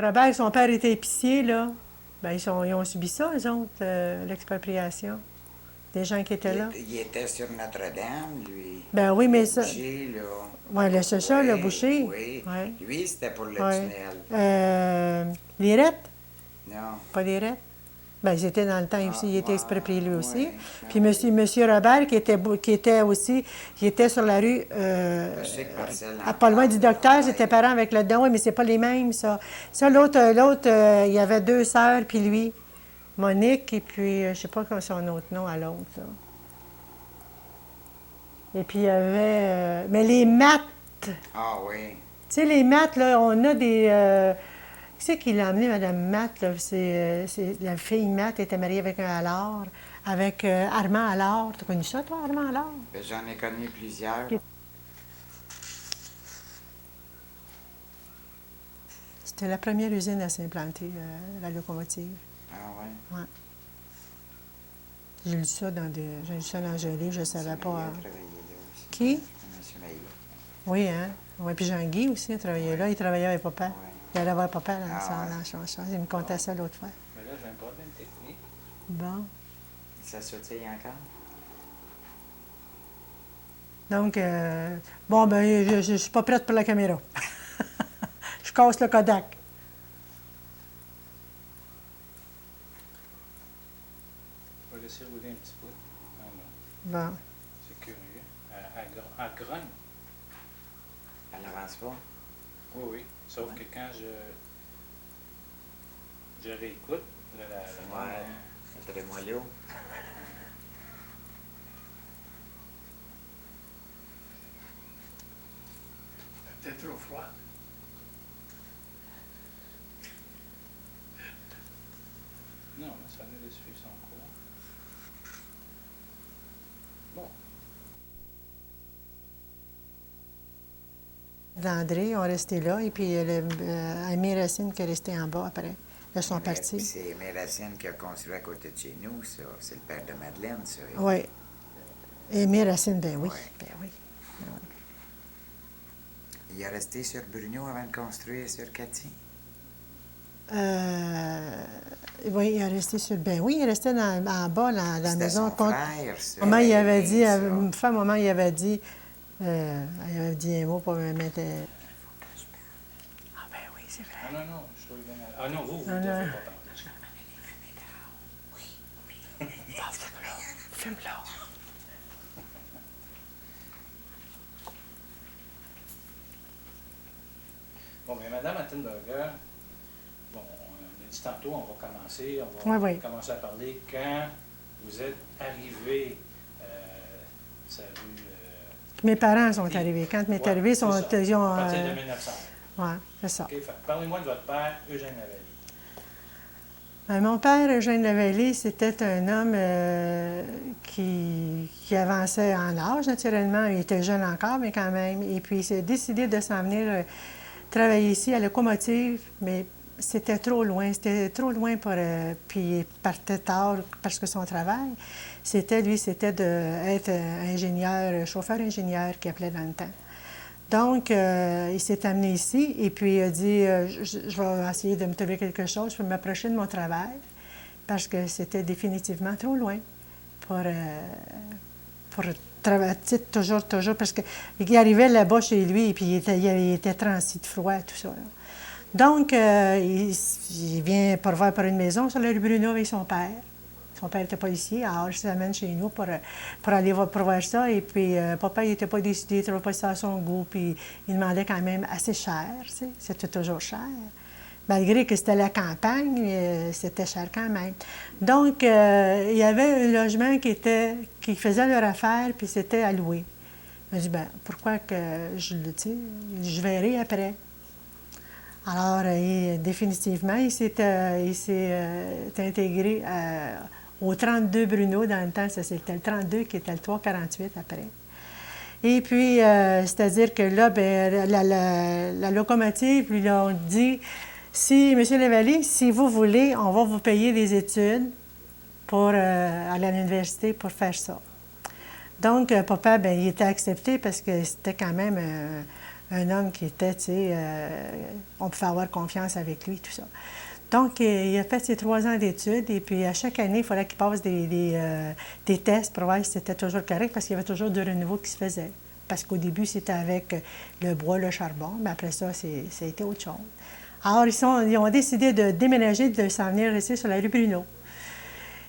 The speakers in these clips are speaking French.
Robert, son père était épicier, là. Ben, ils ont subi ça, eux autres, l'expropriation. Des gens qui étaient là. Il était sur Notre-Dame, lui. Ben oui, mais Le ça. boucher, là. Oui, le Chacha, le Oui, boucher. oui. Oui. Lui, c'était pour le Oui. tunnel. Lirette? Non. Pas Lirette? Ben, ils étaient dans le temps aussi, il était ouais, exproprié lui aussi. ouais, Puis oui. monsieur Robert, qui était aussi, qui était sur la rue, Je sais que Marcel en pas loin du parle, docteur, là. j'étais Ouais. parent avec le don, oui, mais c'est pas les mêmes, ça. Ça, l'autre, il y avait deux sœurs, puis lui, Monique, et puis, je sais pas comment son autre nom à l'autre, là. Et puis, il y avait, mais les maths, tu Ah oui. sais, les maths, là, on a des, qui c'est qui l'a amené, Mme Matt? Là? C'est la fille Matt était mariée avec un Allard, avec Armand Allard. Tu as connu ça, toi, Armand Allard? Ben, j'en ai connu plusieurs. C'était la première usine à s'implanter, la locomotive. Ah ouais. Ouais. J'ai lu ça dans un livre, je ne savais pas. Maillet a travaillé là aussi. Qui? Monsieur Maillet. Oui, hein? Oui, puis Jean-Guy aussi a travaillé là. Il travaillait avec papa. Ouais. Il allait voir papa dans Ah ouais. la chanson. Il me contait ça l'autre fois. Mais là, j'ai un problème technique. Bon. Ça sautille encore? Donc, bon, ben, je suis pas prête pour la caméra. Je casse le Kodak. Je vais laisser rouler un petit peu. Ah non, Bon. c'est curieux. Elle grogne. Elle n'avance pas? Oui, oui. Sauf que quand je réécoute, Ouais. C'est très moelleux. Peut-être trop froid. non, mais ça allait suivre son cours. Bon. André ont resté là, et puis Aimé Racine qui est resté en bas après. Ils sont Mais partis. c'est Méracine qui a construit à côté de chez nous, ça. C'est le père de Madeleine, ça. Oui. Aimé Racine, ben oui. Ouais. Ben oui. Il est resté sur Bruno avant de construire sur Cathy. Oui, il est resté sur. Ben oui, il est resté en bas, dans la C'était maison. son frère, ça. Maman, il avait Aimé, dit, ça. une fois, maman, il avait dit un mot pour me mettre. Ah, ben oui, c'est vrai. Ah non, non, je trouve bien. Ah non, vous Ah, ne non. devez pas parler. Fume-là. Bon, mais Madame Attenberger, bon, on a dit tantôt, on va commencer. On va Oui, oui. commencer à parler quand vous êtes arrivé, ça a eu. Mes parents sont arrivés. Quand mes Ouais, arrivés, c'est ça. ils ont. À partir de 1900. Oui, c'est ça. OK, fait, parlez-moi de votre père, Eugène Lavallée. Mon père, Eugène Lavallée, c'était un homme qui avançait en âge, naturellement. Il était jeune encore, mais quand même. Et puis, il s'est décidé de s'en venir travailler ici à Locomotive, mais c'était trop loin. C'était trop loin pour... puis il partait tard parce que son travail, c'était d'être ingénieur, chauffeur-ingénieur qui appelait dans le temps. Donc, il s'est amené ici et puis il a dit je vais essayer de me trouver quelque chose, je vais m'approcher de mon travail parce que c'était définitivement trop loin pour travailler toujours, parce qu'il arrivait là-bas chez lui et puis il était transi de froid, tout ça. Là. Donc, il vient pour voir pour une maison sur la rue Bruno avec son père. Son père n'était pas ici, alors je s'amène chez nous pour aller pour voir ça. Et puis, papa, il n'était pas décidé, il ne trouvait pas ça à son goût, puis il demandait quand même assez cher, tu sais. C'était toujours cher. Malgré que c'était la campagne, c'était cher quand même. Donc, il y avait un logement qui faisait leur affaire, puis c'était à louer. Il m'a dit, bien, pourquoi que je verrai après. Alors, définitivement, il s'est intégré au 32 Bruno. Dans le temps, c'était le 32 qui était le 348 après. Et puis, c'est-à-dire que là, ben, la locomotive lui a dit, M. Lavallée, si vous voulez, on va vous payer des études pour aller à l'université pour faire ça. Donc, papa, ben, il était accepté parce que c'était quand même un homme qui était, tu sais, on pouvait avoir confiance avec lui, tout ça. Donc, il a fait ses 3 ans d'études et puis à chaque année, il fallait qu'il passe des tests pour voir si c'était toujours correct parce qu'il y avait toujours du renouveau qui se faisait. Parce qu'au début, c'était avec le bois, le charbon, mais après ça, c'était autre chose. Alors, ils ont décidé de déménager, de s'en venir ici sur la rue Bruno.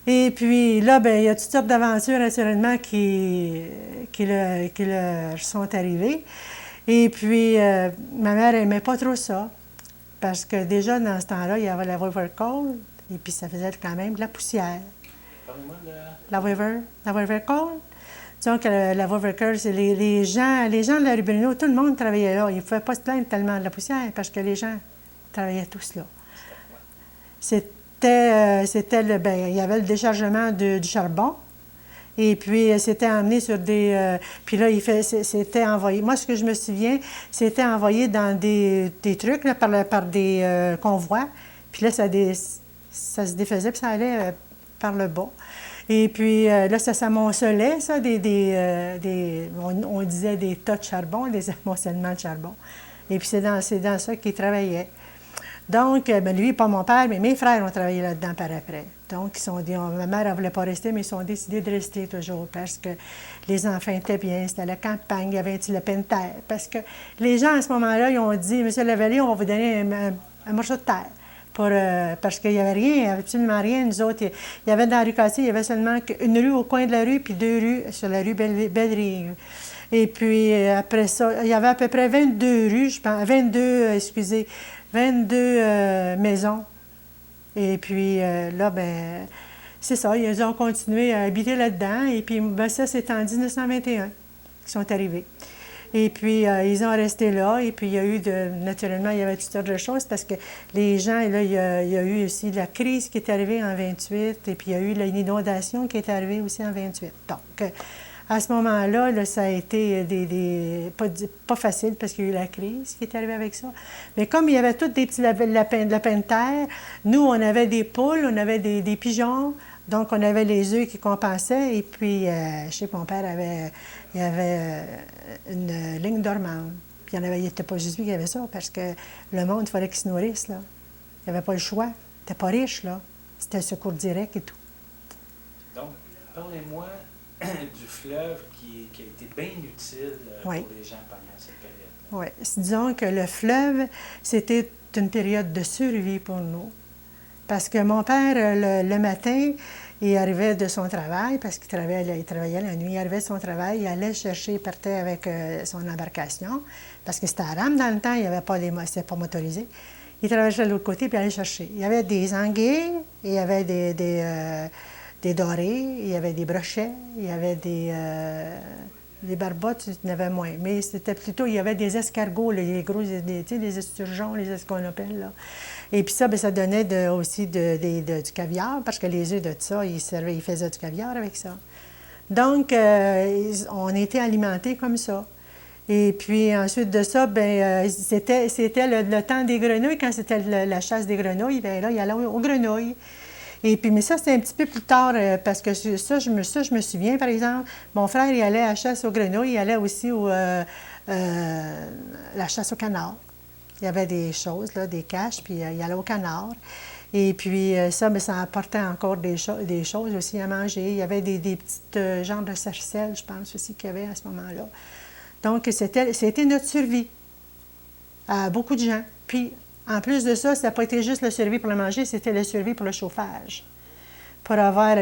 Et puis là, bien, il y a toutes sortes d'aventures, naturellement, qui leur sont arrivées. Et puis, ma mère n'aimait pas trop ça. Parce que déjà, dans ce temps-là, il y avait la River Cold, et puis ça faisait quand même de la poussière. Parlez-moi de... La River Cold. Disons que la River Cold, c'est les gens de la rue Bruno, tout le monde travaillait là. Ils ne pouvaient pas se plaindre tellement de la poussière, parce que les gens travaillaient tous là. Ben, il y avait le déchargement du charbon, et puis c'était emmené sur des... puis là, c'était envoyé... Moi, ce que je me souviens, c'était envoyé dans des trucs là, par des convois. Puis là, ça se défaisait, puis ça allait par le bas. Et puis là, ça s'amoncelait, ça, on disait des tas de charbon, des amoncellements de charbon. Et puis c'est dans ça qu'ils travaillaient. Donc, ben lui, pas mon père, mais mes frères ont travaillé là-dedans par après. Donc, ils sont dit, ma mère ne voulait pas rester, mais ils ont décidé de rester toujours parce que les enfants étaient bien, c'était la campagne, il y avait un petit lopin de terre. Parce que les gens, à ce moment-là, ils ont dit, Monsieur Lavallée, on va vous donner un morceau de terre. Parce qu'il n'y avait rien, absolument rien. Nous autres, il y avait dans la rue Cassé, il y avait seulement une rue au coin de la rue, puis 2 rues sur la rue Belle-Rive. Et puis, après ça, il y avait à peu près 22 rues, je pense, 22 maisons. Et puis là, ben c'est ça, ils ont continué à habiter là-dedans. Et puis, ben, ça, c'est en 1921 qu'ils sont arrivés. Et puis, ils ont resté là. Et puis, il y a eu, naturellement, il y avait toutes sortes de choses parce que les gens, là, il y a eu aussi la crise qui est arrivée en 28. Et puis, il y a eu une inondation qui est arrivée aussi en 28. Donc, à ce moment-là, là, ça a été pas facile parce qu'il y a eu la crise qui est arrivée avec ça. Mais comme il y avait tous des petits lapins de terre, nous, on avait des poules, on avait des pigeons, donc on avait les œufs qui compensaient. Et puis, je sais que mon père avait une ligne dormante. Puis il n'était pas juste lui qui avait ça parce que le monde, il fallait qu'il se nourrisse, là. Il n'y avait pas le choix. Il n'était pas riche, là. C'était secours direct et tout. Donc, parlez-moi du fleuve qui a été bien utile pour les gens pendant cette période-là. Oui. Disons que le fleuve, c'était une période de survie pour nous. Parce que mon père, le matin, il arrivait de son travail, parce qu'il travaillait la nuit, il arrivait de son travail, il allait chercher, il partait avec son embarcation, parce que c'était à rame dans le temps, il n'y avait pas c'était pas motorisé. Il traversait de l'autre côté, puis il allait chercher. Il y avait des anguilles, il y avait des dorés, il y avait des brochets, il y avait des barbottes, il y en avait moins. Mais c'était plutôt, il y avait des escargots, les gros, des esturgeons, ce qu'on appelle, là. Et puis ça, bien, ça donnait aussi du caviar, parce que les œufs de ça, ils faisaient du caviar avec ça. Donc, on était alimentés comme ça. Et puis ensuite de ça, bien, c'était le temps des grenouilles, quand c'était la chasse des grenouilles, bien là, il allait aux grenouilles. Et puis, mais ça, c'était un petit peu plus tard, parce que ça, je me souviens, par exemple, mon frère, il allait à la chasse aux grenouilles, il allait aussi la chasse au canard. Il y avait des choses, là, des caches, puis il allait au canard. Et puis ça, bien, ça apportait encore des choses aussi à manger. Il y avait des petites genres de sarcelles, je pense aussi, qu'il y avait à ce moment-là. Donc, c'était notre survie à beaucoup de gens. Puis, en plus de ça, ça n'a pas été juste la survie pour le manger, c'était la survie pour le chauffage. Il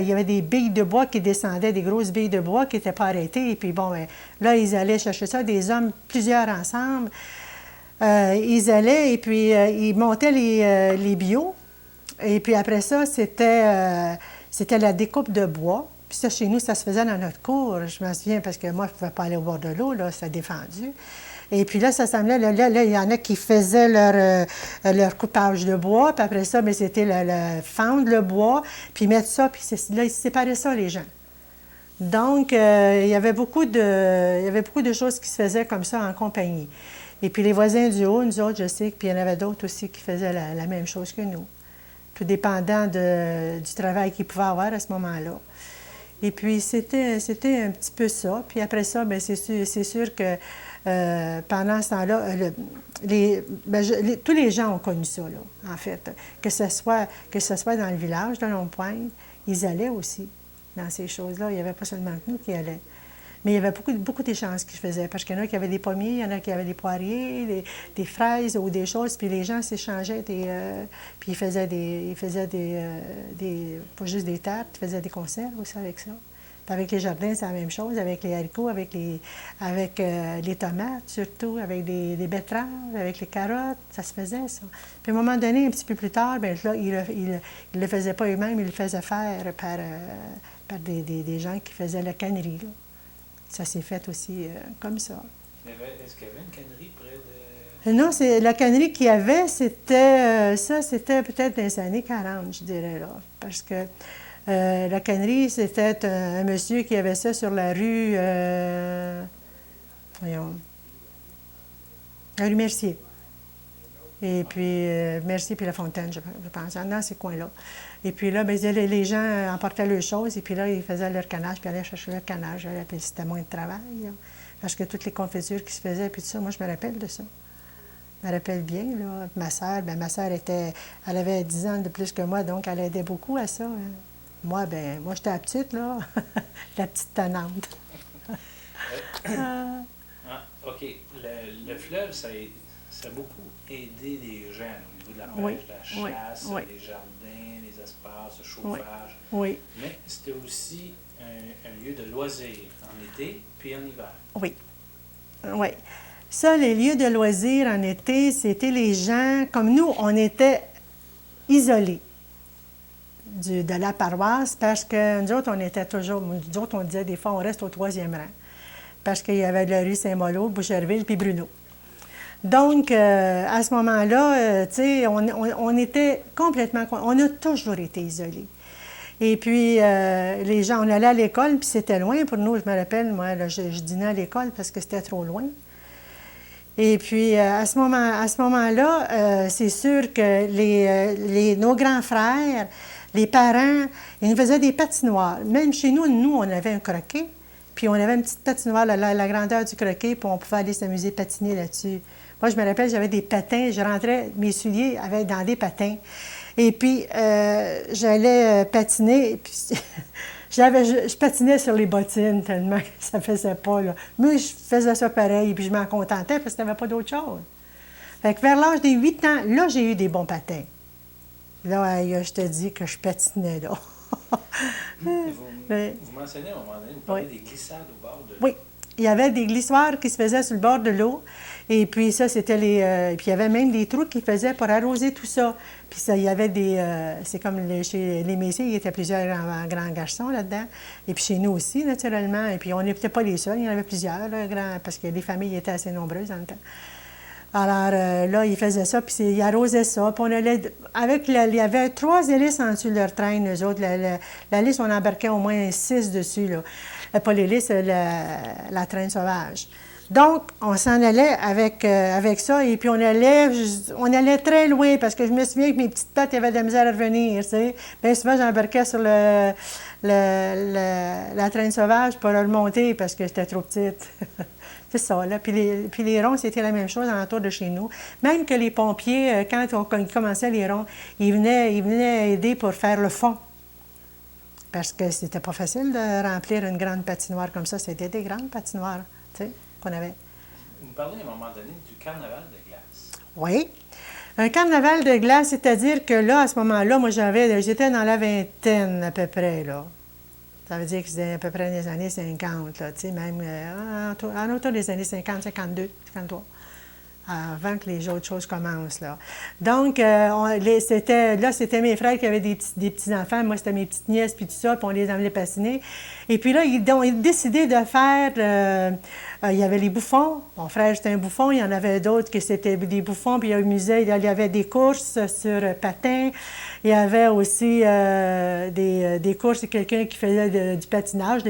y avait des billes de bois qui descendaient, des grosses billes de bois qui n'étaient pas arrêtées. Et puis, bon, bien, là, ils allaient chercher ça, des hommes, plusieurs ensemble. Ils allaient et puis ils montaient les bio. Et puis après ça, c'était la découpe de bois. Puis ça, chez nous, ça se faisait dans notre cour. Je me souviens parce que moi, je ne pouvais pas aller au bord de l'eau, là, c'était défendu. Et puis là, ça s'amenait, là, il y en a qui faisaient leur coupage de bois. Puis après ça, bien, c'était fendre le bois, puis mettre ça, puis là, ils séparaient ça, les gens. Donc, il y avait beaucoup de choses qui se faisaient comme ça en compagnie. Et puis les voisins du haut, nous autres, je sais, puis il y en avait d'autres aussi qui faisaient la même chose que nous, tout dépendant du travail qu'ils pouvaient avoir à ce moment-là. Et puis c'était un petit peu ça. Puis après ça, bien, c'est sûr que pendant ce temps-là, tous les gens ont connu ça, là, en fait. Que ce soit dans le village de Longue-Pointe, ils allaient aussi dans ces choses-là. Il n'y avait pas seulement que nous qui allaient. Mais il y avait beaucoup d'échanges qui se faisaient, parce qu'il y en a qui avaient des pommiers, il y en a qui avaient des poiriers, des fraises ou des choses, puis les gens s'échangeaient, puis ils faisaient pas juste des tartes, ils faisaient des conserves aussi avec ça. Puis avec les jardins, c'est la même chose, avec les haricots, avec les tomates surtout, avec des betteraves, avec les carottes, ça se faisait, ça. Puis à un moment donné, un petit peu plus tard, bien là, ils le faisaient pas eux-mêmes, ils le faisaient faire par des gens qui faisaient la cannerie, là. Ça s'est fait aussi comme ça. Est-ce qu'il y avait une cannerie près de... Non, la cannerie qu'il y avait, c'était peut-être dans les années 40, je dirais, là. Parce que la cannerie, c'était un monsieur qui avait ça sur la rue... voyons... La rue Mercier. Et puis, Mercier puis La Fontaine, je pense, dans ces coins-là. Et puis là, bien, les gens emportaient leurs choses, et puis là, ils faisaient leur canage, puis allaient chercher leur canage. Puis c'était moins de travail, là, parce que toutes les confitures qui se faisaient, puis tout ça, moi, je me rappelle de ça. Je me rappelle bien, là. Ma sœur elle avait 10 ans de plus que moi, donc elle aidait beaucoup à ça. Hein. Moi, j'étais la petite, là, la petite tannante. OK. Le fleuve, ça a beaucoup aidé les gens au niveau de la pêche, de la chasse, les jardins, les espaces, le chauffage. Oui. Mais c'était aussi un lieu de loisirs en été puis en hiver. Oui. Oui. Ça, les lieux de loisirs en été, c'était les gens, comme nous, on était isolés de la paroisse parce que nous autres, on disait des fois, on reste au 3e rang. Parce qu'il y avait la rue Saint-Malo, Boucherville puis Bruno. Donc, à ce moment-là, tu sais, on était complètement... On a toujours été isolés. Et puis, les gens, on allait à l'école, puis c'était loin pour nous. Je me rappelle, moi, là, je dînais à l'école parce que c'était trop loin. Et puis, à ce moment-là, c'est sûr que nos grands frères, les parents, ils nous faisaient des patinoires. Même chez nous, on avait un croquet, puis on avait une petite patinoire, la grandeur du croquet, puis on pouvait aller s'amuser, patiner là-dessus. Moi, je me rappelle, j'avais des patins, je rentrais, mes souliers avaient dans des patins. Et puis, j'allais patiner, puis je patinais sur les bottines tellement que ça ne faisait pas, là. Mais je faisais ça pareil, puis je m'en contentais parce qu'il n'y avait pas d'autre chose. Fait que vers l'âge des 8 ans, là, j'ai eu des bons patins. Là, je te dis que je patinais, là. Vous mentionnez à un moment donné, vous parlez des glissades au bord de l'eau. Oui. Il y avait des glissoires qui se faisaient sur le bord de l'eau. Et puis ça, c'était puis il y avait même des trous qu'ils faisaient pour arroser tout ça. Puis ça, il y avait c'est comme chez les Messiers, il y avait plusieurs grands garçons là-dedans. Et puis chez nous aussi, naturellement. Et puis on n'était pas les seuls, il y en avait plusieurs, là, parce que les familles étaient assez nombreuses en même temps. Alors là, ils faisaient ça, puis ils arrosaient ça. Puis on allait, il y avait 3 hélices en dessous de leur traîne, eux autres. La lisse, on embarquait au moins 6 dessus, là. Pas l'hélice, la traîne sauvage. Donc, on s'en allait avec ça, et puis on allait très loin, parce que je me souviens que mes petites pattes avaient de la misère à revenir, tu sais. Bien souvent, j'embarquais sur la traîne sauvage pour remonter, parce que j'étais trop petite. C'est ça, là. Puis les ronds, c'était la même chose alentour de chez nous. Même que les pompiers, quand ils commençaient les ronds, ils venaient aider pour faire le fond. Parce que c'était pas facile de remplir une grande patinoire comme ça. C'était des grandes patinoires, tu sais, qu'on avait. Vous me parlez à un moment donné du carnaval de glace. Oui. Un carnaval de glace, c'est-à-dire que là, à ce moment-là, moi, j'étais dans la vingtaine à peu près, là. Ça veut dire que c'était à peu près les années 50, là, tu sais, même en autour des années 50, 52, 53, avant que les autres choses commencent, là. Donc, c'était mes frères qui avaient des petits-enfants, moi, c'était mes petites nièces, puis tout ça, puis on les emmenait patiner. Et puis là, ils ont décidé de faire... il y avait les bouffons. Mon frère, c'était un bouffon. Il y en avait d'autres qui c'était des bouffons. Puis il y avait des courses sur patins. Il y avait aussi des courses, quelqu'un qui faisait du patinage,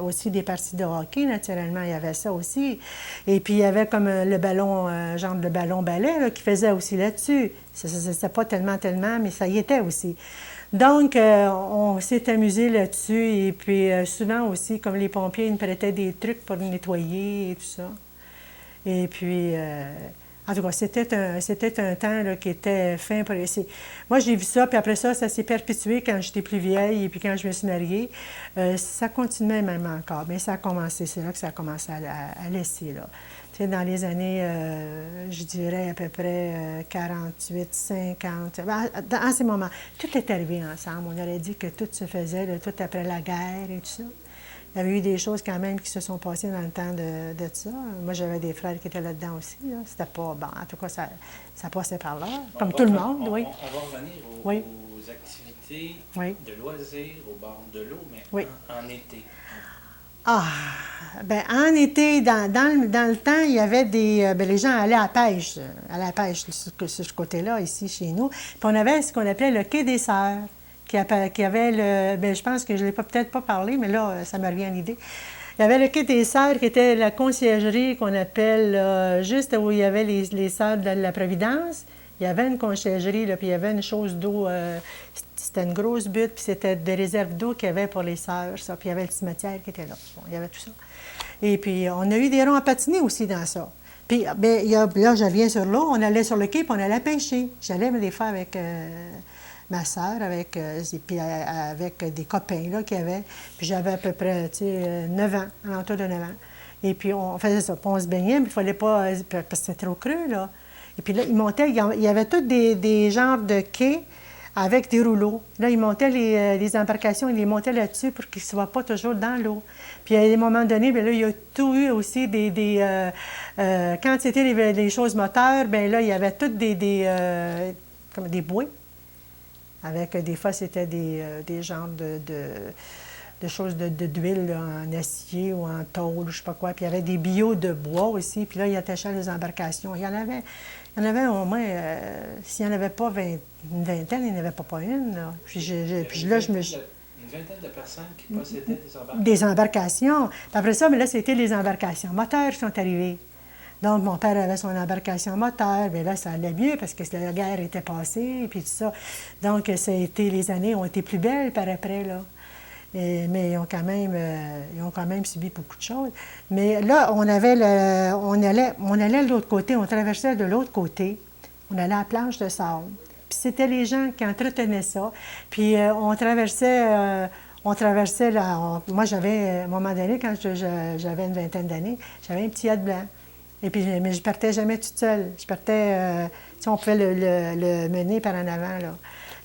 aussi des parties de hockey, naturellement. Il y avait ça aussi. Et puis il y avait comme le ballon, genre de ballon-ballet, qui faisait aussi là-dessus. C'était pas tellement, mais ça y était aussi. Donc, on s'est amusé là-dessus. Et puis, souvent aussi, comme les pompiers, ils nous prêtaient des trucs pour nettoyer et tout ça. Et puis, en tout cas, c'était un temps là, qui était fin pour essayer. Moi, j'ai vu ça, puis après ça, ça s'est perpétué quand j'étais plus vieille et puis quand je me suis mariée. Ça continuait même encore, mais ça a commencé, c'est là que ça a commencé à laisser, là. Tu sais, dans les années, je dirais à peu près 48, 50, en ces moments, tout est arrivé ensemble. On aurait dit que tout se faisait, là, tout après la guerre et tout ça. Il y avait eu des choses quand même qui se sont passées dans le temps de ça. Moi, j'avais des frères qui étaient là-dedans aussi. Là. C'était pas bon. En tout cas, ça passait par là, comme tout le monde, oui. On va revenir oui. aux activités oui. de loisirs au bord de l'eau, mais oui. en été. Ah, bien, en été, dans le temps, il y avait des... les gens allaient à la pêche sur ce côté-là, ici, chez nous. Puis on avait ce qu'on appelait le quai des Sœurs, qui avait le... Bien, je pense que je ne l'ai peut-être pas parlé, mais là, ça me revient à l'idée. Il y avait le quai des Sœurs, qui était la conciergerie qu'on appelle, juste où il y avait les Sœurs de la Providence. Il y avait une conciergerie, là, puis il y avait une chose d'eau... c'était une grosse butte, puis c'était des réserves d'eau qu'il y avait pour les sœurs, ça. Puis il y avait le cimetière qui était là. Bon, il y avait tout ça. Et puis, on a eu des ronds à patiner aussi dans ça. Puis, bien, là, je reviens sur l'eau, on allait sur le quai, puis on allait pêcher. J'allais des fois avec ma sœur, puis avec des copains, là, qu'il y avait. Puis j'avais à peu près, tu sais, 9 ans, à l'entour de 9 ans. Et puis, on faisait ça. Puis on se baignait, mais il fallait pas... Parce que c'était trop creux, là. Et puis là, ils montaient, il y avait tous des genres de quais avec des rouleaux. Là, ils montaient les embarcations, ils les montaient là-dessus pour qu'ils ne soient pas toujours dans l'eau. Puis à un moment donné, bien là, il y a tout eu aussi quand c'était les choses moteurs, bien là, il y avait toutes comme des bouées. Avec, des fois, c'était des genres de choses d'huile en acier ou en tôle, je ne sais pas quoi. Puis il y avait des billots de bois aussi. Puis là, ils attachaient les embarcations. Il y en avait au moins, s'il n'y en avait pas une vingtaine, il n'y en avait pas une. Là. Puis là, je me... Une vingtaine de personnes qui possédaient des embarcations. Des embarcations. Puis après ça, mais là, c'était les embarcations moteurs qui sont arrivées. Donc, mon père avait son embarcation moteur. Bien là, ça allait mieux parce que la guerre était passée, puis tout ça. Donc, les années ont été plus belles par après, là. Mais ils ont quand même subi beaucoup de choses. Mais là, on allait de l'autre côté, on traversait de l'autre côté. On allait à la planche de sable. Puis c'était les gens qui entretenaient ça. Puis on traversait moi, j'avais, à un moment donné, quand j'avais une vingtaine d'années, j'avais un petit yacht blanc. Et puis, mais je partais jamais toute seule. Je partais, on pouvait le mener par en avant, là.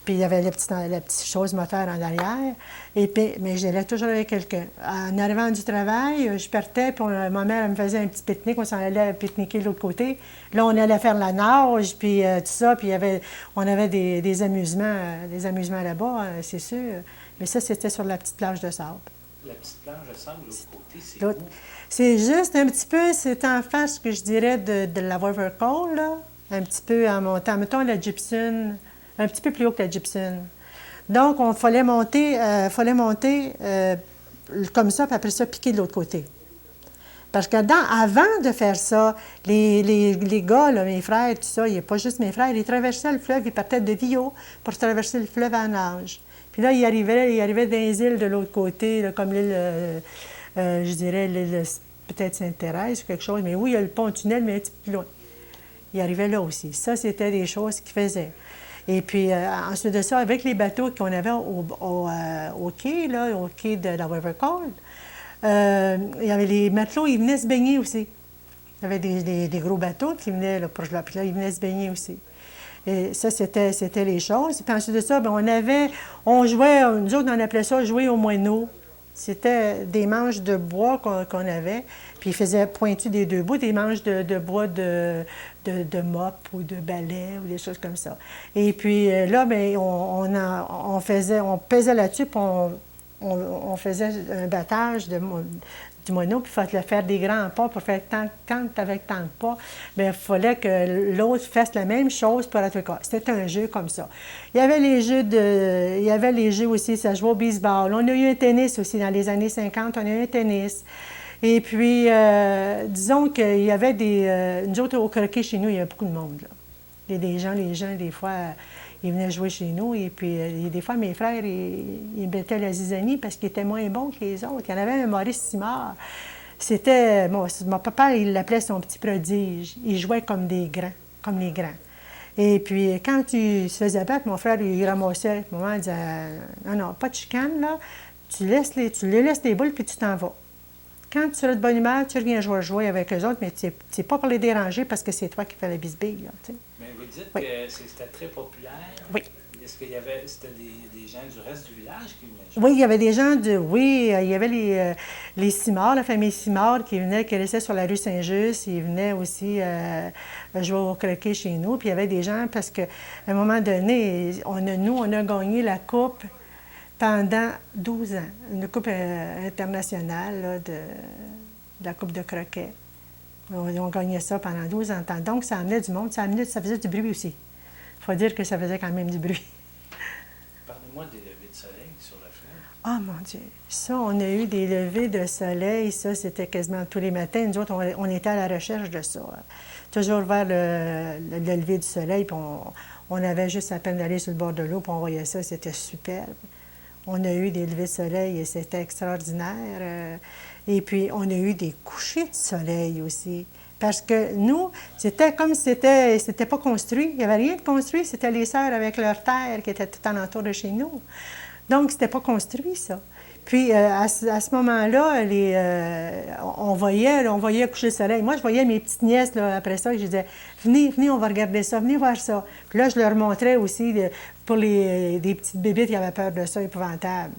Puis il y avait la petite chose moteur en arrière. Et puis, mais j'allais toujours avec quelqu'un. En arrivant du travail, je partais, puis ma mère elle me faisait un petit pique-nique. On s'en allait pique-niquer de l'autre côté. Là, on allait faire la nage, puis tout ça. Puis on avait des amusements là-bas, c'est sûr. Mais ça, c'était sur la petite plage de sable. La petite plage de sable de l'autre côté, c'est où? C'est juste un petit peu, c'est en face, que je dirais, de la River Cole, là. Un petit peu en montant. Mettons la Gibson, un petit peu plus haut que la Gibson. Donc, il fallait monter comme ça, puis après ça, piquer de l'autre côté. Parce que avant de faire ça, les gars, là, mes frères, tout ça, il n'y a pas juste mes frères, ils traversaient le fleuve, ils partaient de Vio pour traverser le fleuve à nage. Puis là, ils arrivaient dans les îles de l'autre côté, là, comme l'île, je dirais, l'île peut-être Sainte-Thérèse ou quelque chose, mais oui, il y a le pont-tunnel, mais un petit peu plus loin. Ils arrivaient là aussi. Ça, c'était des choses qu'ils faisaient. Et puis, ensuite de ça, avec les bateaux qu'on avait au quai, là, au quai de la River Cole, il y avait les matelots, ils venaient se baigner aussi. Il y avait des gros bateaux qui venaient là, pour là, puis là, ils venaient se baigner aussi. Et ça, c'était les choses. Puis ensuite de ça, bien, on jouait, nous autres, on appelait ça jouer au moineau. C'était des manches de bois qu'on avait, puis ils faisaient pointu des deux bouts, des manches de bois de mop ou de balai ou des choses comme ça. Et puis là, bien, on pesait là-dessus, puis on faisait un battage du moineau, puis il fallait faire des grands pas pour faire quand avec tant de pas, bien, il fallait que l'autre fasse la même chose pour être cas. C'était un jeu comme ça. Il y avait les jeux aussi, ça jouait au baseball. On a eu un tennis aussi dans les années 50, on a eu un tennis. Et puis, disons qu'il y avait nous autres, au croquet chez nous, il y avait beaucoup de monde, là. Il y a les gens, des fois, ils venaient jouer chez nous. Et puis, des fois, mes frères, ils mettaient la zizanie parce qu'ils étaient moins bons que les autres. Il y en avait un Maurice Simard. Mon papa, il l'appelait son petit prodige. Il jouait comme des grands, comme les grands. Et puis, quand tu se faisais battre, mon frère, il ramassait. Maman il disait, non, pas de chicane, là. Tu les laisses les boules, puis tu t'en vas. Quand tu seras de bonne humeur, tu reviens jouer avec eux autres, mais c'est pas pour les déranger parce que c'est toi qui fais la bisbille, là, tu sais. Mais vous dites Oui. que c'était très populaire. Oui. Est-ce qu'il y avait c'était des gens du reste du village qui venaient jouer? Oui, il y avait des gens il y avait les Simard, la famille Simard qui restait sur la rue Saint-Just. Ils venaient aussi jouer au croquet chez nous. Puis il y avait des gens, parce qu'à un moment donné, on a gagné la coupe pendant 12 ans. Une coupe internationale là, de la coupe de croquet. On gagnait ça pendant 12 ans. Donc, ça amenait du monde, ça faisait du bruit aussi. Il faut dire que ça faisait quand même du bruit. Parlez-moi des levées de soleil sur le fleuve. Ah, mon Dieu! Ça, on a eu des levées de soleil. Ça, c'était quasiment tous les matins. Nous autres, on était à la recherche de ça. Toujours vers le lever du soleil, puis on avait juste à peine d'aller sur le bord de l'eau, puis on voyait ça. C'était superbe. On a eu des levées de soleil et c'était extraordinaire. Et puis, on a eu des couchers de soleil aussi. Parce que nous, c'était comme si c'était pas construit. Il n'y avait rien de construit. C'était les sœurs avec leur terre qui était tout alentour de chez nous. Donc, c'était pas construit, ça. Puis, à ce moment-là, on voyait coucher le soleil. Moi, je voyais mes petites nièces, là, après ça, et je disais, venez, on va regarder ça, venez voir ça. Puis là, je leur montrais aussi, pour des petites bébites qui avaient peur de ça, épouvantable.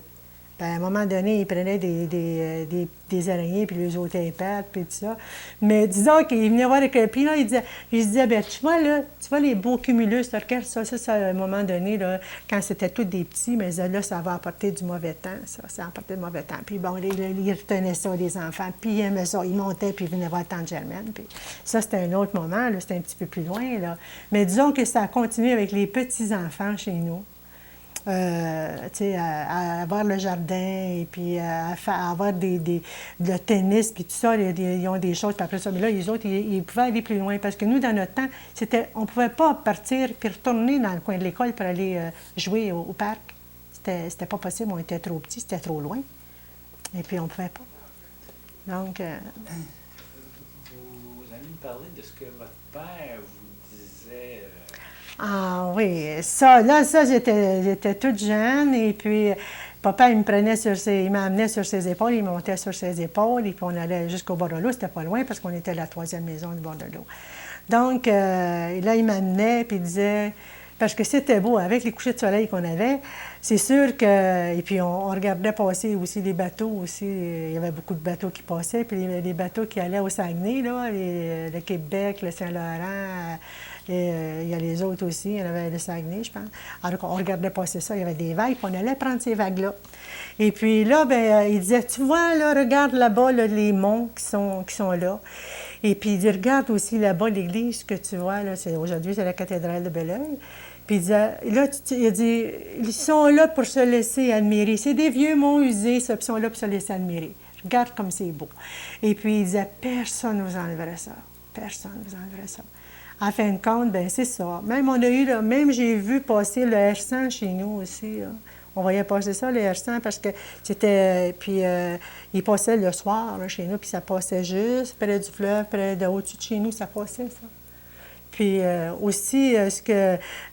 Puis à un moment donné, ils prenaient des araignées, puis les autres épates, puis tout ça. Mais disons qu'ils venaient voir avec... Puis là, ils disaient, bien, tu vois les beaux cumulus, regarde ça, à un moment donné, là, quand c'était tous des petits, mais là, ça va apporter du mauvais temps, ça apportait du mauvais temps. Puis bon, ils retenaient ça, les enfants, puis ils aimaient ça, ils montaient, puis ils venaient voir Tante Germaine. Puis ça, c'était un autre moment, là, c'était un petit peu plus loin, là. Mais disons que ça a continué avec les petits-enfants chez nous. À avoir le jardin et puis à avoir le tennis puis tout ça, ils ont des choses, puis après ça, mais là, les autres, ils pouvaient aller plus loin parce que nous, dans notre temps, on ne pouvait pas partir puis retourner dans le coin de l'école pour aller jouer au parc. C'était pas possible, on était trop petits, c'était trop loin. Et puis, on ne pouvait pas. Donc... Vous allez me parler de ce que votre père vous disait... Ah oui, ça, j'étais toute jeune et puis papa, il m'amenait sur ses épaules, il montait sur ses épaules et puis on allait jusqu'au bord de l'eau, c'était pas loin parce qu'on était à la 3e maison du bord de l'eau. Donc, là, il m'amenait puis il disait, parce que c'était beau, avec les couchers de soleil qu'on avait, c'est sûr que, et puis on regardait passer aussi les bateaux aussi, il y avait beaucoup de bateaux qui passaient, puis les bateaux qui allaient au Saguenay, là, le Québec, le Saint-Laurent, et il y a les autres aussi, il y en avait le Saguenay, je pense. Alors on regardait passer ça, il y avait des vagues, puis on allait prendre ces vagues-là. Et puis là, il disait, tu vois, là, regarde là-bas, là, les monts qui sont là. Et puis il dit, regarde aussi là-bas l'église que tu vois, là, aujourd'hui, c'est la cathédrale de Belleuil. Puis il disait, là, il a dit, ils sont là pour se laisser admirer. C'est des vieux monts usés, ça, puis ils sont là pour se laisser admirer. Regarde comme c'est beau. Et puis il disait, personne ne vous enlèverait ça. Personne ne vous enlèverait ça. En fin de compte, bien, c'est ça. Même j'ai vu passer le R100 chez nous aussi, là. On voyait passer ça, le R100, parce que c'était... Puis il passait le soir, là, chez nous, puis ça passait juste près du fleuve, au-dessus de chez nous, ça passait, ça. Puis aussi,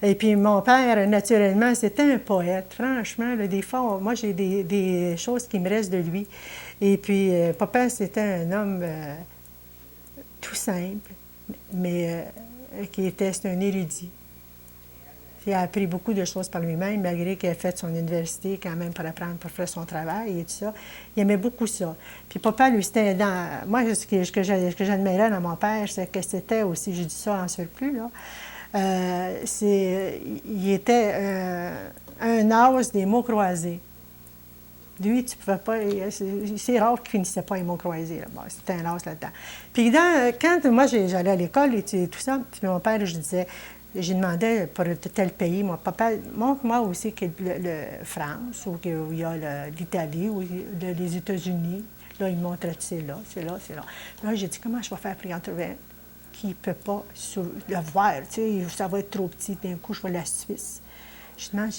et puis mon père, naturellement, c'était un poète. Franchement, là, des fois, moi, j'ai des choses qui me restent de lui. Et puis, papa, c'était un homme tout simple, mais c'est un érudit. Il a appris beaucoup de choses par lui-même, malgré qu'il a fait son université quand même pour apprendre, pour faire son travail et tout ça. Il aimait beaucoup ça. Puis papa, lui, c'était dans... Moi, ce que j'admirais dans mon père, c'est que c'était aussi, je dis ça en surplus, là, il était un as des mots croisés. Lui, tu pouvais pas... C'est rare qu'il finissait pas les mots croisés. Là. Bon, c'était un as là-dedans. Puis quand moi, j'allais à l'école et tout ça, puis mon père, je disais... J'ai demandé pour tel pays, mon papa, montre-moi aussi que France, ou qu'il y a l'Italie, ou les États-Unis. Là, il montrait, c'est là, c'est là, c'est là. Là, j'ai dit, comment je vais faire pour y en trouver un qui ne peut pas le voir, tu sais, ça va être trop petit, d'un coup, je vais la Suisse. Je demande,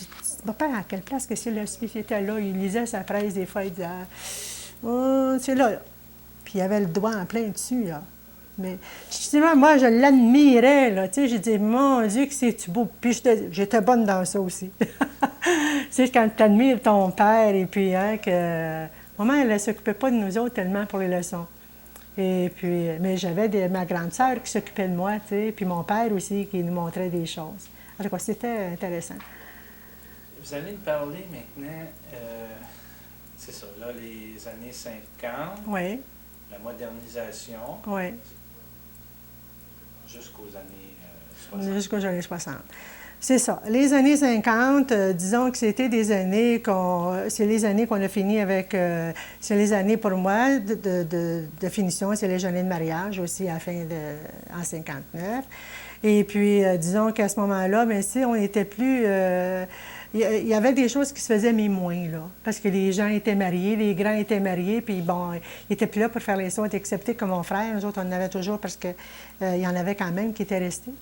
papa, à quelle place que c'est la Suisse? Il était là, il lisait sa presse des fois, il disait, oh, c'est là. Puis puis il avait le doigt en plein dessus, là. Mais justement, moi, je l'admirais, là, tu sais, j'ai dit, mon Dieu, que c'est-tu beau. Puis j'étais bonne dans ça aussi. Tu sais, quand tu admires ton père, et puis, hein, que... Maman, elle ne s'occupait pas de nous autres tellement pour les leçons. Et puis, mais j'avais ma grande sœur qui s'occupait de moi, tu sais, puis mon père aussi qui nous montrait des choses. Alors quoi, c'était intéressant. Vous allez me parler maintenant, c'est ça, là, les années 50, Oui, la modernisation, oui, jusqu'aux années 60. jusqu'aux années 60. C'est ça. Les années 50, disons que c'était des années c'est les années qu'on a fini avec... c'est les années, pour moi, de finition, c'est les années de mariage aussi, en 59. Et puis, disons qu'à ce moment-là, bien, si on était plus... il y avait des choses qui se faisaient, mais moins, là. Parce que les gens étaient mariés, les grands étaient mariés, puis bon, ils n'étaient plus là pour faire les sauts, excepté que mon frère. Nous autres, on en avait toujours parce qu'il y en avait quand même qui étaient restés.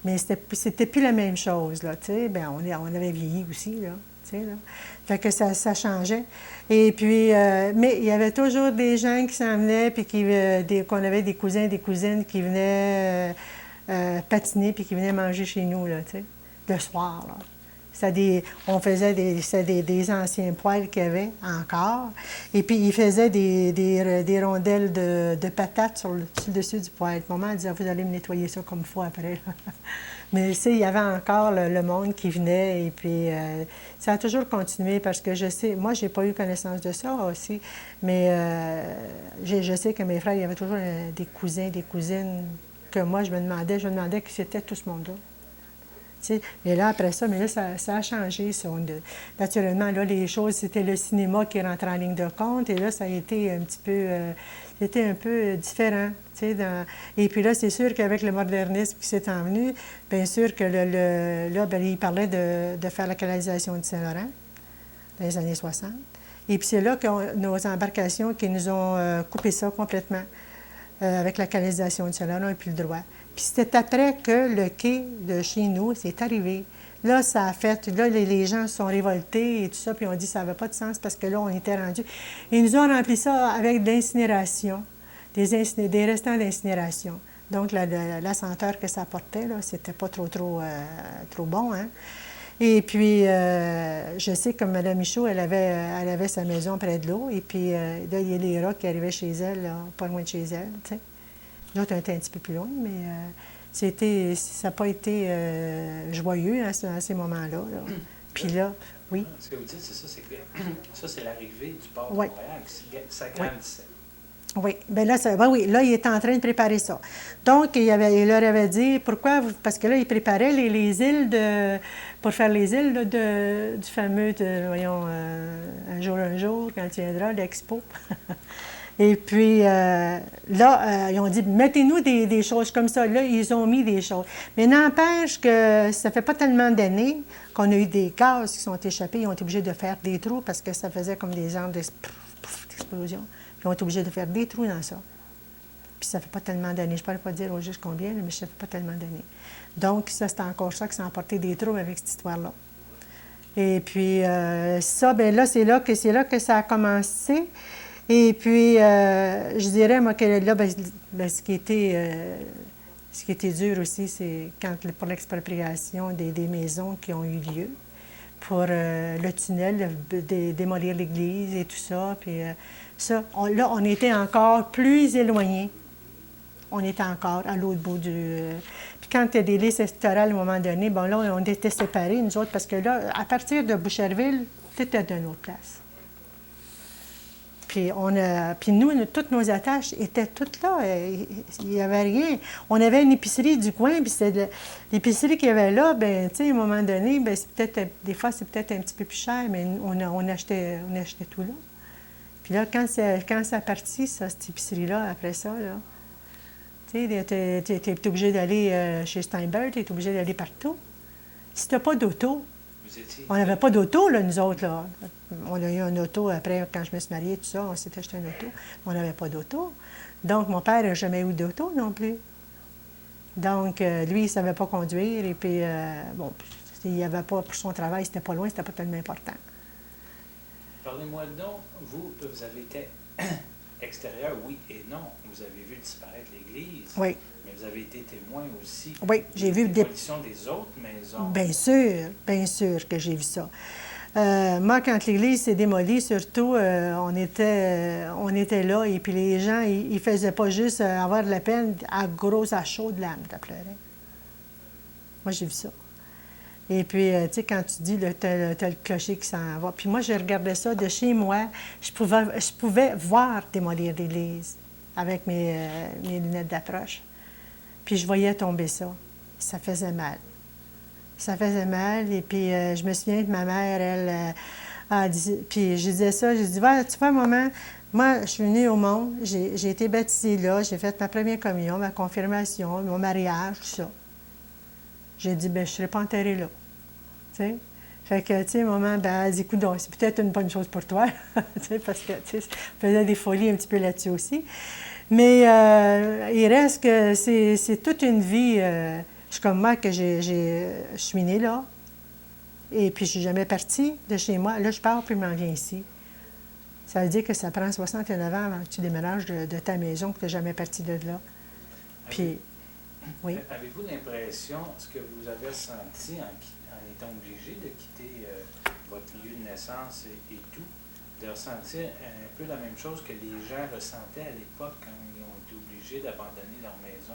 Mais c'était plus la même chose, là, tu sais. Bien, on avait vieilli aussi, là, tu sais, là. Fait que ça changeait. Et puis, mais il y avait toujours des gens qui s'en venaient, puis qu'on avait des cousins, des cousines qui venaient patiner, puis qui venaient manger chez nous, là, tu sais, le soir, là. On faisait des anciens poêles qu'il y avait encore. Et puis, ils faisaient des rondelles de patates sur le dessus du poêle. Maman disait, vous allez me nettoyer ça comme il faut après. Mais tu sais, il y avait encore le monde qui venait. Et puis, ça a toujours continué parce que je sais, moi, j'ai pas eu connaissance de ça aussi. Mais je sais que mes frères, il y avait toujours des cousins, des cousines que moi, je me demandais qui c'était tout ce monde-là. T'sais, mais là, après ça, ça a changé. Naturellement, là, les choses, c'était le cinéma qui rentrait en ligne de compte. Et là, ça a été un petit peu... c'était un peu différent. Et puis là, c'est sûr qu'avec le modernisme qui s'est envenu, bien sûr que là, bien, il parlait de faire la canalisation du Saint-Laurent dans les années 60. Et puis c'est là que nos embarcations qui nous ont coupé ça complètement avec la canalisation du Saint-Laurent et puis le droit. Puis c'était après que le quai de chez nous, c'est arrivé. Là, ça a fait... Là, les gens se sont révoltés et tout ça, puis on dit que ça n'avait pas de sens parce que là, on était rendus... Ils nous ont rempli ça avec de l'incinération, des restants d'incinération. Donc, la senteur que ça apportait, là, c'était pas trop bon, hein? Et puis, je sais que Mme Michaud, elle avait sa maison près de l'eau, et puis là, il y a les rats qui arrivaient chez elle, là, pas loin de chez elle, tu sais. L'autre était un petit peu plus loin, mais ça n'a pas été joyeux hein, à ces moments-là. Là. Puis là, oui. Ce que vous dites, c'est ça, c'est que ça, c'est l'arrivée du port de Oui. Montréal qui s'agrandissait. Oui, bien là, oui, là, il était en train de préparer ça. Donc, il leur avait dit, pourquoi? Parce que là, il préparait les îles pour faire les îles là, du fameux, un jour, quand il viendra, l'expo. Et puis, là, ils ont dit, mettez-nous des choses comme ça. Là, ils ont mis des choses. Mais n'empêche que ça fait pas tellement d'années qu'on a eu des gaz qui sont échappés. Ils ont été obligés de faire des trous parce que ça faisait comme des genres d'explosion. Puis ils ont été obligés de faire des trous dans ça. Puis ça fait pas tellement d'années. Je ne pourrais pas dire au juste combien, mais ça fait pas tellement d'années. Donc, ça, c'est encore ça qui s'est emporté des trous avec cette histoire-là. Et puis, ça, bien là, c'est là que ça a commencé. Et puis, je dirais, moi, que là, ce qui était dur aussi, c'est pour l'expropriation des maisons qui ont eu lieu, pour le tunnel, démolir l'église et tout ça. Puis ça, là, on était encore plus éloignés. On était encore à l'autre bout du... Puis quand il y a des listes électorales, à un moment donné, bon, là, on était séparés, nous autres, parce que là, à partir de Boucherville, c'était d'une autre place. Puis nous, toutes nos attaches étaient toutes là. Il n'y avait rien. On avait une épicerie du coin, puis c'était l'épicerie qu'il y avait là, bien, tu sais, à un moment donné, bien, des fois, c'est peut-être un petit peu plus cher, mais on achetait tout là. Puis là, quand ça a parti, ça, cette épicerie-là, après ça, là, tu sais, tu es obligé d'aller chez Steinberg, tu es obligé d'aller partout. Si tu n'as pas d'auto, on n'avait pas d'auto, là, nous autres, là. On a eu un auto après, quand je me suis mariée, tout ça, on s'est acheté un auto. On n'avait pas d'auto. Donc, mon père n'a jamais eu d'auto non plus. Donc, lui, il ne savait pas conduire. Et puis, bon, il n'y avait pas, pour son travail, c'était pas loin, c'était pas tellement important. Parlez-moi donc, vous avez été extérieur, oui et non. Vous avez vu disparaître l'église. Oui. Mais vous avez été témoin aussi Oui, j'ai vu des démolitions des autres maisons. Bien sûr que j'ai vu ça. Moi, quand l'église s'est démolie, surtout, on était là et puis les gens, ils ne faisaient pas juste avoir de la peine, à chaudes larmes, de pleurer. Moi, j'ai vu ça. Et puis, tu sais, quand tu dis, t'as le clocher qui s'en va. Puis moi, je regardais ça de chez moi. Je pouvais voir démolir l'église avec mes lunettes d'approche. Puis je voyais tomber ça. Ça faisait mal. Ça faisait mal. Et puis, je me souviens que ma mère, elle, a dit... Puis je disais ça, j'ai dit, tu vois, maman, moi, je suis venue au monde, j'ai été baptisée là, j'ai fait ma première communion, ma confirmation, mon mariage, tout ça. J'ai dit, bien, je ne serai pas enterrée là. Tu sais? Fait que, tu sais, maman, ben, elle dit, écoute, c'est peut-être une bonne chose pour toi, tu sais, parce que, tu sais, je faisais des folies un petit peu là-dessus aussi. Mais il reste que c'est toute une vie. Je suis comme moi, que je suis née là, et puis je suis jamais partie de chez moi. Là, je pars, puis je m'en viens ici. Ça veut dire que ça prend 69 ans avant que tu déménages de ta maison, que tu n'es jamais parti de là. Puis... Oui. Avez-vous l'impression, ce que vous avez ressenti en étant obligé de quitter votre lieu de naissance et tout, de ressentir un peu la même chose que les gens ressentaient à l'époque quand ils ont été obligés d'abandonner leur maison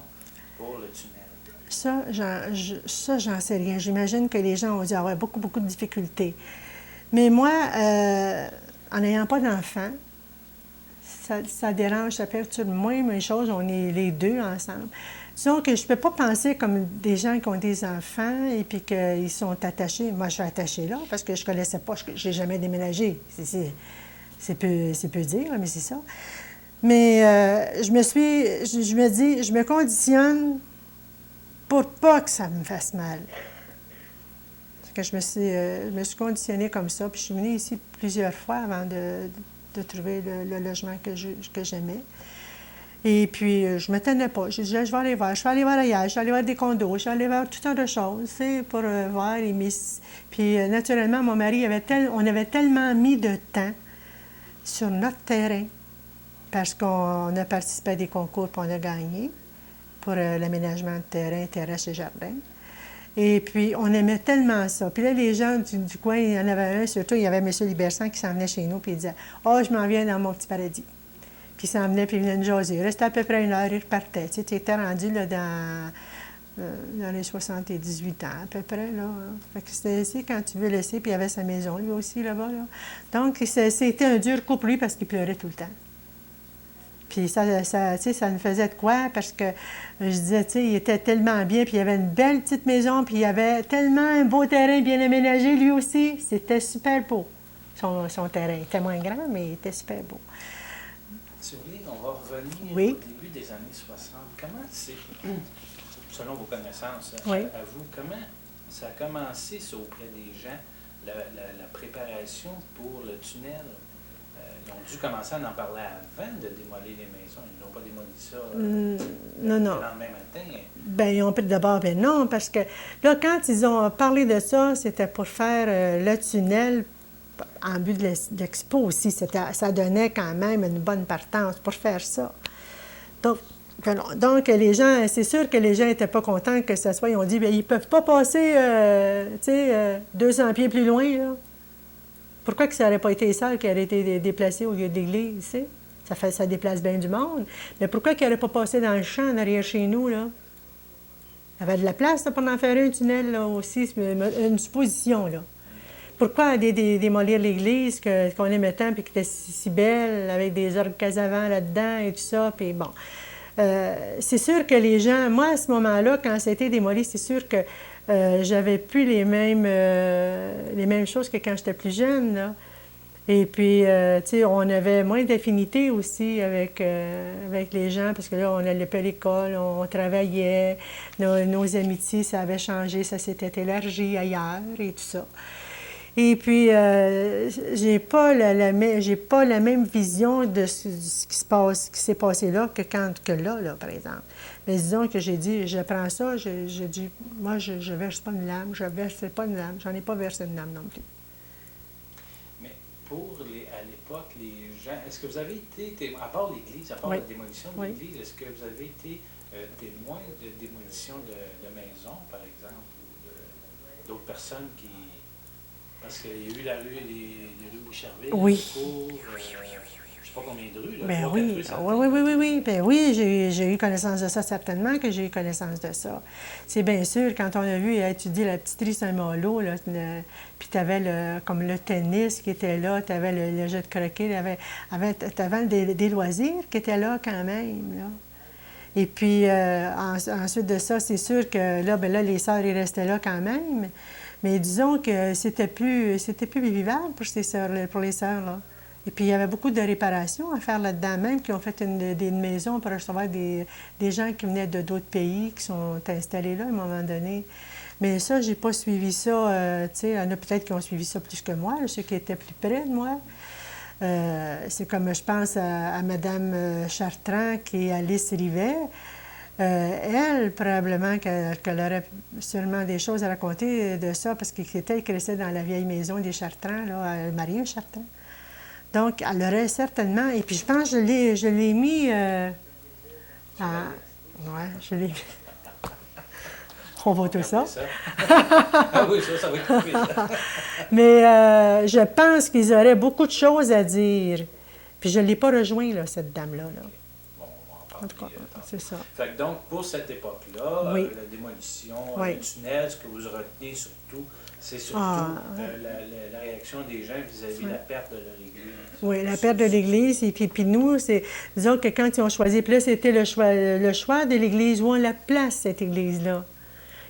pour le tunnel? Ça, j'en sais rien. J'imagine que les gens ont dû avoir beaucoup, beaucoup de difficultés. Mais moi, en n'ayant pas d'enfant, ça dérange, ça perturbe moins mes choses. On est les deux ensemble. Disons que je ne peux pas penser comme des gens qui ont des enfants et puis qu'ils sont attachés. Moi, je suis attachée là parce que je ne connaissais pas, je n'ai jamais déménagé. C'est peu dire, mais c'est ça. Mais je me dis, je me conditionne pour pas que ça me fasse mal. Parce que je me suis conditionnée comme ça, puis je suis venue ici plusieurs fois avant de trouver le logement que j'aimais. Et puis, je ne me tenais pas. Je disais, je vais aller voir. Je suis allée voir ailleurs. Je suis allée voir des condos. Je suis allée voir tout un tas de choses, tu sais, pour voir. Puis, naturellement, mon mari, on avait tellement mis de temps sur notre terrain parce qu'on a participé à des concours puis on a gagné pour l'aménagement de terrain, terrasse et jardin. Et puis, on aimait tellement ça. Puis là, les gens du coin, il y en avait un, surtout, il y avait M. Libersan qui s'en venait chez nous, puis il disait, « Oh, je m'en viens dans mon petit paradis. » Puis il s'en venait, puis il venait nous jaser. Il restait à peu près 1 heure, il repartait. Tu sais, tu étais rendu là, dans les 78 ans, à peu près. Là. Fait que c'était ici quand tu veux laisser, puis il avait sa maison, lui aussi, là-bas. Là. Donc, c'était un dur couple, lui, parce qu'il pleurait tout le temps. Puis ça nous faisait de quoi? Parce que je disais, tu sais, il était tellement bien, puis il avait une belle petite maison, puis il avait tellement un beau terrain bien aménagé, lui aussi. C'était super beau, son terrain. Il était moins grand, mais il était super beau. Si vous voulez, on va revenir Oui. au début des années 60. Comment c'est, selon vos connaissances Oui. à vous, comment ça a commencé ça, auprès des gens, la préparation pour le tunnel? Ils ont dû commencer à en parler avant de démolir les maisons. Ils n'ont pas démoli ça non. le lendemain matin. Bien, ils ont pris d'abord, ben non, parce que là, quand ils ont parlé de ça, c'était pour faire le tunnel en but de l'expo aussi. Ça donnait quand même une bonne partance pour faire ça. Donc les gens, c'est sûr que les gens n'étaient pas contents que ce soit. Ils ont dit, bien, ils ne peuvent pas passer, 200 pieds plus loin, là. Pourquoi que ça n'aurait pas été les salles qui auraient été déplacées au lieu de l'église, tu sais? Ça déplace bien du monde. Mais pourquoi qu'ils n'auraient pas passé dans le champ en arrière chez nous, là? Il y avait de la place là, pour en faire un tunnel, là, aussi, une supposition, là. Pourquoi démolir l'église qu'on aimait tant, puis qui était si belle, avec des orgues casavants là-dedans et tout ça, puis bon. C'est sûr que les gens, moi, à ce moment-là, quand ça a été démoli, c'est sûr que j'avais plus les mêmes choses que quand j'étais plus jeune, là. Et puis, tu sais, on avait moins d'affinité aussi avec les gens, parce que là, on allait pas à l'école, on travaillait, nos amitiés, ça avait changé, ça s'était élargi ailleurs et tout ça. Et puis, j'ai pas la même vision de ce qui s'est passé là que là, par exemple. Mais disons que j'ai dit, je prends ça, j'ai dit, moi, je verse pas une lame, je verse pas une lame, j'en ai pas versé une lame non plus. Mais à l'époque, les gens. Est-ce que vous avez été, à part l'Église, à part Oui. la démolition de Oui. l'Église, est-ce que vous avez été témoin de démolition de maisons, par exemple, ou d'autres personnes qui... Parce qu'il y a eu la rue, les rues Boucherville, Oui. je sais pas combien de rues, là, Ben 3, 4 oui, rues, ça oui. Ben oui, j'ai eu connaissance de ça, certainement que j'ai eu connaissance de ça. C'est bien sûr, quand on a vu étudier la petite rue Saint-Malo, là, puis tu avais comme le tennis qui était là, tu avais le jeu de croquet, tu avais des loisirs qui étaient là quand même, là. Et puis, ensuite de ça, c'est sûr que là, ben là, les sœurs, ils restaient là quand même. Mais disons que c'était plus vivable pour ces sœurs, pour les sœurs, là. Et puis, il y avait beaucoup de réparations à faire là-dedans, même qui ont fait des maisons pour recevoir des gens qui venaient de d'autres pays, qui sont installés là à un moment donné. Mais ça, j'ai pas suivi ça. Tu sais, il y en a peut-être qui ont suivi ça plus que moi, là, ceux qui étaient plus près de moi. C'est comme je pense à Mme Chartrand, qui est Alice Rivet. Elle, probablement qu'elle aurait sûrement des choses à raconter de ça, parce qu'elle crescait dans la vieille maison des Chartrands, là, elle mariait un Chartrand. Donc, elle aurait certainement... Et puis, je pense que je l'ai mis... Ouais, je l'ai mis. On voit tout ça. Ah oui, ça va être coupé. Mais je pense qu'ils auraient beaucoup de choses à dire. Puis je ne l'ai pas rejoint, là, cette dame-là. Là. Bon, on va en parler. En tout cas, c'est ça. Fait que donc, pour cette époque-là, Oui. la démolition, Oui. le tunnel, ce que vous retenez surtout, c'est surtout la réaction des gens vis-à-vis de la perte de leur église. Oui, la perte de l'Église. Et puis nous, c'est... Disons que quand ils ont choisi, puis là, c'était le choix de l'Église, où on la place, cette Église-là.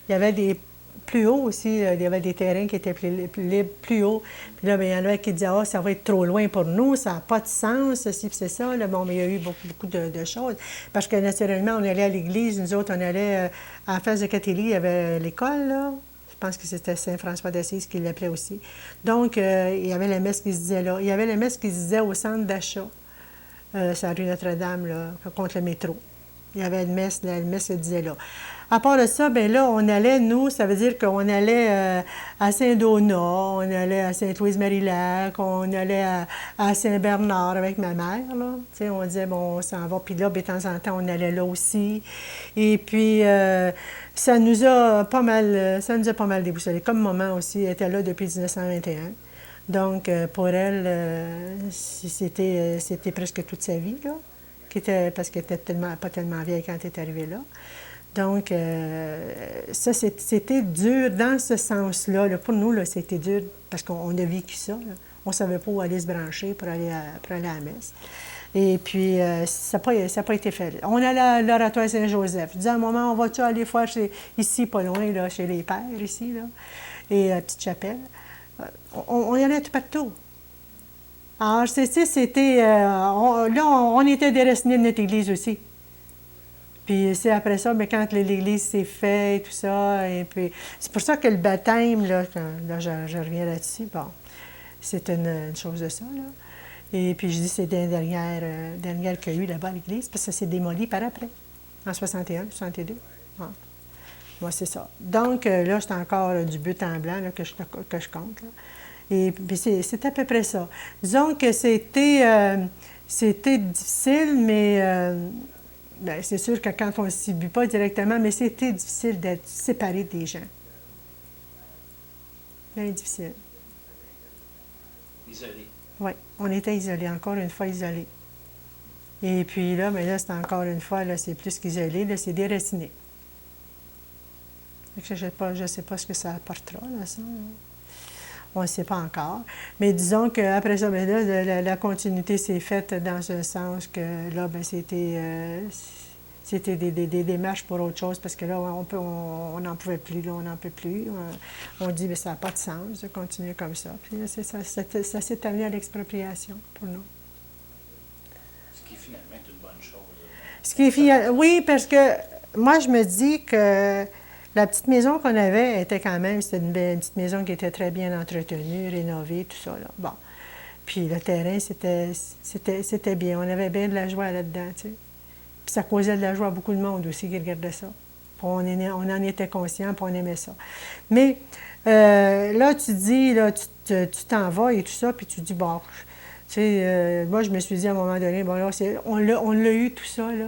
Il y avait des plus hauts aussi, il y avait des terrains qui étaient plus hauts. Puis là, bien, il y en avait qui disaient « Ah, ça va être trop loin pour nous, ça n'a pas de sens, ceci, puis c'est ça. » Là, bon, mais il y a eu beaucoup de choses. Parce que, naturellement, on allait à l'église, nous autres, on allait à la face de Catélie, il y avait l'école, là. Je pense que c'était Saint-François d'Assise qui l'appelait aussi. Donc, il y avait la messe qui se disait là. Il y avait la messe qui se disait au centre d'achat, c'est la rue Notre-Dame, là, contre le métro. Il y avait une messe, la messe se disait là. À part de ça, bien là, on allait, nous, ça veut dire qu'on allait à Saint-Donat, on allait à Sainte-Louise-Marie-Lac, on allait à Saint-Bernard avec ma mère, là. Tu sais, on disait, bon, on s'en va. Puis là, de temps en temps, on allait là aussi. Et puis, ça nous a pas mal déboussolés. Comme maman aussi, elle était là depuis 1921. Donc, pour elle, c'était presque toute sa vie, là. Parce qu'elle était pas tellement vieille quand elle est arrivée là. Donc, ça, c'était dur dans ce sens-là. Là. Pour nous, là, c'était dur parce qu'on a vécu ça. Là. On ne savait pas où aller se brancher pour aller à la messe. Et puis, ça n'a pas été fait. On allait à l'oratoire Saint-Joseph. Je disais à un moment, on va-tu aller faire ici, pas loin, là, chez les pères, ici, là, et à Petite-Chapelle. On y allait tout partout. Alors, c'était... là, on était déracinés de notre Église aussi. Puis c'est après ça, mais quand l'Église s'est faite, tout ça, et puis... C'est pour ça que le baptême, là je reviens là-dessus, bon, c'est une chose de ça, là. Et puis je dis, c'est des dernières qu'il y a eu là-bas à l'Église, parce que ça s'est démoli par après, en 61, 62. Ouais. Moi, c'est ça. Donc, là, c'est encore du but en blanc là, que je compte, là. Et puis c'est à peu près ça. Disons que c'était difficile, mais bien, c'est sûr que quand on ne s'y but pas directement, mais c'était difficile d'être séparé des gens. Bien difficile. Isolé. Oui, on était isolés, encore une fois isolés. Et puis là, mais là, c'est encore une fois, là, c'est plus qu'isolé, là, c'est déraciné. Je ne sais pas ce que ça apportera, là, ça. On ne sait pas encore. Mais disons qu'après ça, bien là, la continuité s'est faite dans un sens que là, bien, c'était des démarches pour autre chose, parce que là, on n'en pouvait plus, là, on n'en peut plus. On dit, bien, ça n'a pas de sens de continuer comme ça. Puis là, ça s'est amené à l'expropriation pour nous. Ce qui finalement est une bonne chose. Oui, parce que moi, je me dis que la petite maison qu'on avait était quand même, c'était une petite maison qui était très bien entretenue, rénovée, tout ça, là. Bon. Puis le terrain, c'était bien. On avait bien de la joie là-dedans, tu sais. Puis ça causait de la joie à beaucoup de monde aussi qui regardait ça. Puis on en était conscient, puis on aimait ça. Mais là, tu dis, là, tu t'en vas et tout ça, puis tu dis, bon, Moi, je me suis dit à un moment donné, bon, là, on l'a eu tout ça, là.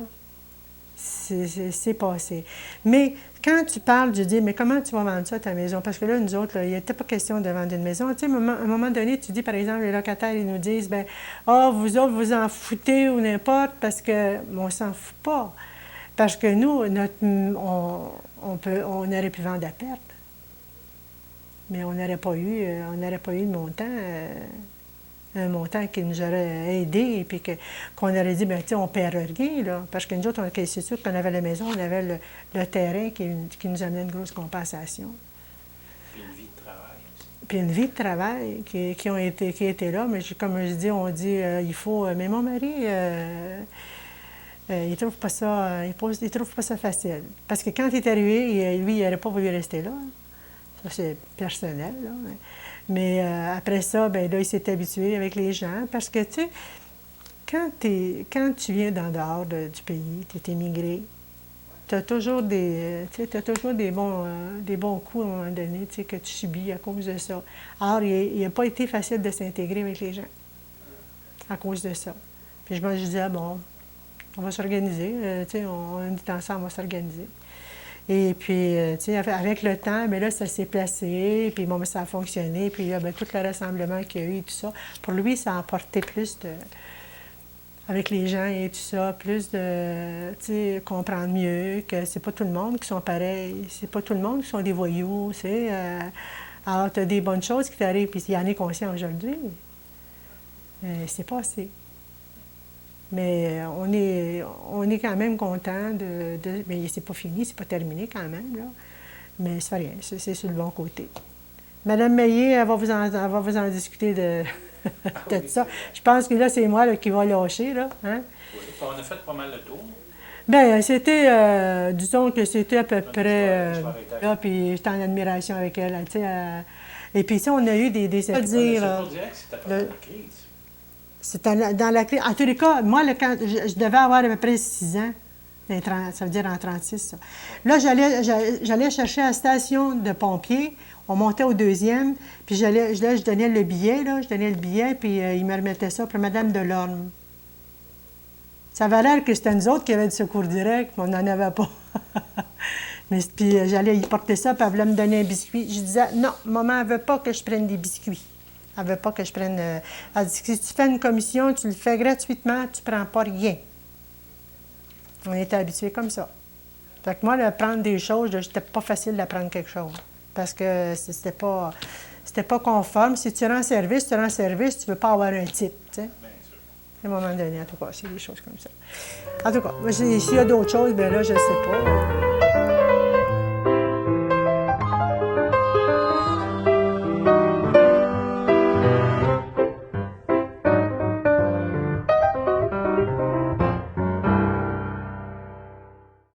C'est passé. Mais quand tu parles, je dis, mais comment tu vas vendre ça, ta maison? Parce que là, nous autres, là, il n'était pas question de vendre une maison. Tu sais, à un moment donné, tu dis, par exemple, les locataires, ils nous disent, ben, vous autres, vous en foutez ou n'importe, parce que, on s'en fout pas. Parce que nous, on aurait pu vendre à perte. Mais on n'aurait pas eu le montant. Un montant qui nous aurait aidé, et puis qu'on aurait dit, bien, tu sais, on ne perd rien, là. Parce que nous autres, c'est sûr qu'on avait la maison, on avait le terrain qui nous amenait une grosse compensation. Puis une vie de travail aussi. Puis une vie de travail qui était là, mais comme je dis, on dit, il faut... Mais mon mari, il trouve pas ça... il trouve pas ça facile. Parce que quand il est arrivé, lui, il n'aurait pas voulu rester là. Ça, c'est personnel, là. Mais après ça, ben là, il s'est habitué avec les gens. Parce que, tu sais, quand tu viens d'en dehors du pays, tu es émigré, tu as toujours des bons coups à un moment donné, tu sais, que tu subis à cause de ça. Alors, il n'a pas été facile de s'intégrer avec les gens à cause de ça. Puis je disais, bon, on va s'organiser, tu sais, on est ensemble, on va s'organiser. Et puis, tu sais, avec le temps, bien là, ça s'est placé, puis bon, ça a fonctionné, puis là, bien, tout le rassemblement qu'il y a eu et tout ça, pour lui, ça a apporté plus de... avec les gens et tout ça, plus de, tu sais, comprendre mieux que c'est pas tout le monde qui sont pareils, c'est pas tout le monde qui sont des voyous, tu sais. Alors, tu as des bonnes choses qui t'arrivent, puis il y en est conscient aujourd'hui. C'est passé. Mais on est quand même content mais c'est pas fini, c'est pas terminé quand même, là. Mais c'est rien, c'est sur le bon côté. Madame Meillet, elle va vous en discuter de Oui, ça. Je pense que là, c'est moi là, qui va lâcher, là. Hein? Oui, on a fait pas mal le tour. Bien, c'était, disons que c'était à peu Bonne près histoire, là, puis j'étais en admiration avec elle, tu sais. Et puis ça, on a eu des On dire... essaie pas de dire que c'était pas la crise. C'est dans la crise. En tous les cas, moi, quand je devais avoir à peu près 6 ans, ça veut dire en 36, ça. Là, j'allais chercher à la station de pompiers, on montait au 2e, puis je donnais le billet, puis il me remettait ça pour Madame Delorme. Ça avait l'air que c'était nous autres qui avaient du secours direct, mais on n'en avait pas. Puis j'allais y porter ça, puis elle voulait me donner un biscuit. Je disais, non, maman, elle ne veut pas que je prenne des biscuits. Elle ne veut pas que je prenne... Elle dit, si tu fais une commission, tu le fais gratuitement, tu ne prends pas rien. On était habitués comme ça. Fait que moi, de prendre des choses, c'était pas facile d'apprendre quelque chose. Parce que c'était pas conforme. Si tu rends service, tu ne veux pas avoir un type, tu sais. Bien sûr. À un moment donné, en tout cas, c'est des choses comme ça. En tout cas, s'il y a d'autres choses, bien là, je ne sais pas.